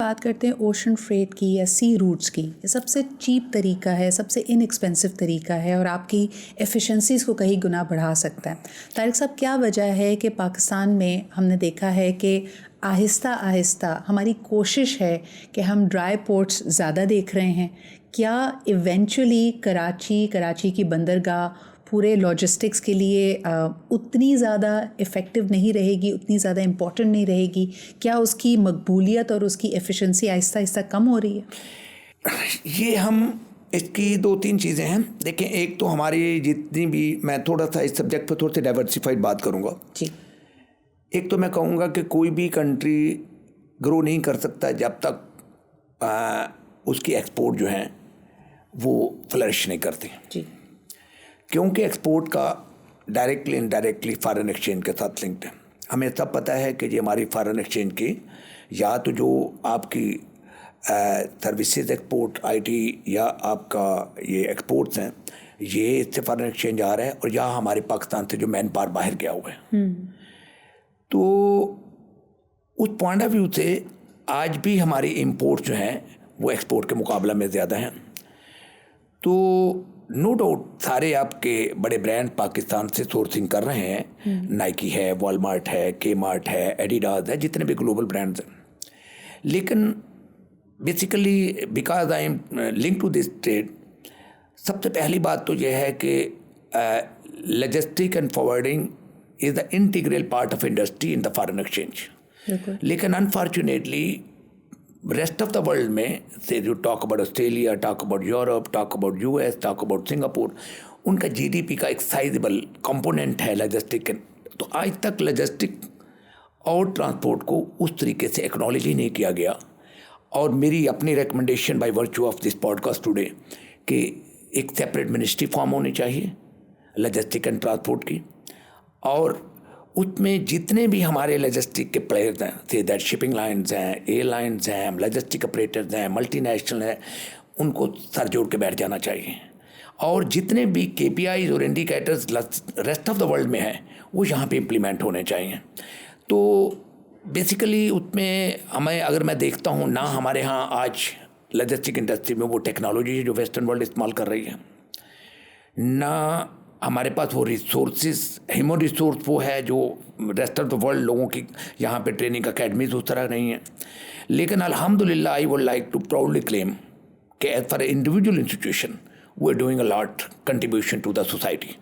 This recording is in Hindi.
बात करते हैं ओशन फ्रेट की या सी रूट्स की, ये सबसे चीप तरीका है, सबसे इनएक्सपेंसिव तरीका है और आपकी एफिशिएंसीज़ को कई गुना बढ़ा सकता है। तारिक साहब, क्या वजह है कि पाकिस्तान में हमने देखा है कि आहिस्ता आहिस्ता हमारी कोशिश है कि हम ड्राई पोर्ट्स ज़्यादा देख रहे हैं? क्या इवेंचुअली कराची की बंदरगाह पूरे लॉजिस्टिक्स के लिए उतनी ज़्यादा इफ़ेक्टिव नहीं रहेगी, उतनी ज़्यादा इम्पॉर्टेंट नहीं रहेगी? क्या उसकी मकबूलियत और उसकी एफिशिएंसी आहिस्ता आहिस्ता कम हो रही है? ये हम इसकी 2-3 चीज़ें हैं। देखें, एक तो हमारी जितनी भी, मैं थोड़ा सा इस सब्जेक्ट पर थोड़ी सी डाइवर्सिफाइड बात करूँगा जी। एक तो मैं कहूँगा कि कोई भी कंट्री ग्रो नहीं कर सकता जब तक उसकी एक्सपोर्ट जो हैं वो फ्लरिश नहीं करते जी। क्योंकि एक्सपोर्ट का डायरेक्टली इनडायरेक्टली फॉरेन एक्सचेंज के साथ लिंक्ड है। हमें सब पता है कि ये हमारी फॉरेन एक्सचेंज की, या तो जो आपकी सर्विसेज एक्सपोर्ट आईटी या आपका ये एक्सपोर्ट्स हैं, ये इससे फॉरेन एक्सचेंज आ रहा है, और या हमारे पाकिस्तान से जो मैन पावर बाहर गया हुआ है। तो उस पॉइंट ऑफ व्यू से आज भी हमारी इंपोर्ट जो हैं वो एक्सपोर्ट के मुकाबला में ज़्यादा हैं। तो नो डाउट सारे आपके बड़े ब्रांड पाकिस्तान से सोर्सिंग कर रहे हैं। नाइकी है, वॉलमार्ट है, के मार्ट है, एडिडास है, जितने भी ग्लोबल ब्रांड्स हैं। लेकिन basically because I am link to this trade, सबसे पहली बात तो यह है कि logistic and forwarding is the integral part of industry in the foreign exchange. लेकिन unfortunately rest of the world में से you talk about Australia, talk about Europe, talk about US, talk about Singapore, उनका जीडीपी का एक साइजेबल कंपोनेंट है लॉजिस्टिक। तो आज तक लॉजिस्टिक और ट्रांसपोर्ट को उस तरीके से एक्नॉलेज ही नहीं किया गया। और मेरी अपनी recommendation by virtue of this podcast today कि एक सेपरेट मिनिस्ट्री फॉर्म होनी चाहिए लॉजिस्टिक एंड ट्रांसपोर्ट की, और उसमें जितने भी हमारे लॉजिस्टिक के प्लेयर्स हैं, से दैट शिपिंग लाइन्स हैं, एयरलाइंस हैं, लॉजिस्टिक ऑपरेटर्स हैं, मल्टीनेशनल हैं, उनको सर जोड़ के बैठ जाना चाहिए। और जितने भी KPIs और indicators rest of the world में हैं वो यहाँ पे इम्प्लीमेंट होने चाहिए। तो बेसिकली उसमें हमें, अगर मैं देखता हूँ ना, हमारे यहाँ आज लॉजिस्टिक इंडस्ट्री में वो टेक्नोलॉजी जो वेस्टर्न वर्ल्ड इस्तेमाल कर रही है, ना हमारे पास वो रिसोर्सेज, ह्यूमन रिसोर्स वो है जो रेस्ट ऑफ द वर्ल्ड लोगों की यहाँ पे ट्रेनिंग अकेडमीज उस तरह नहीं है। लेकिन अल्हम्दुलिल्लाह I would like to proudly claim कि as for individual institution we are doing a lot contribution to the society.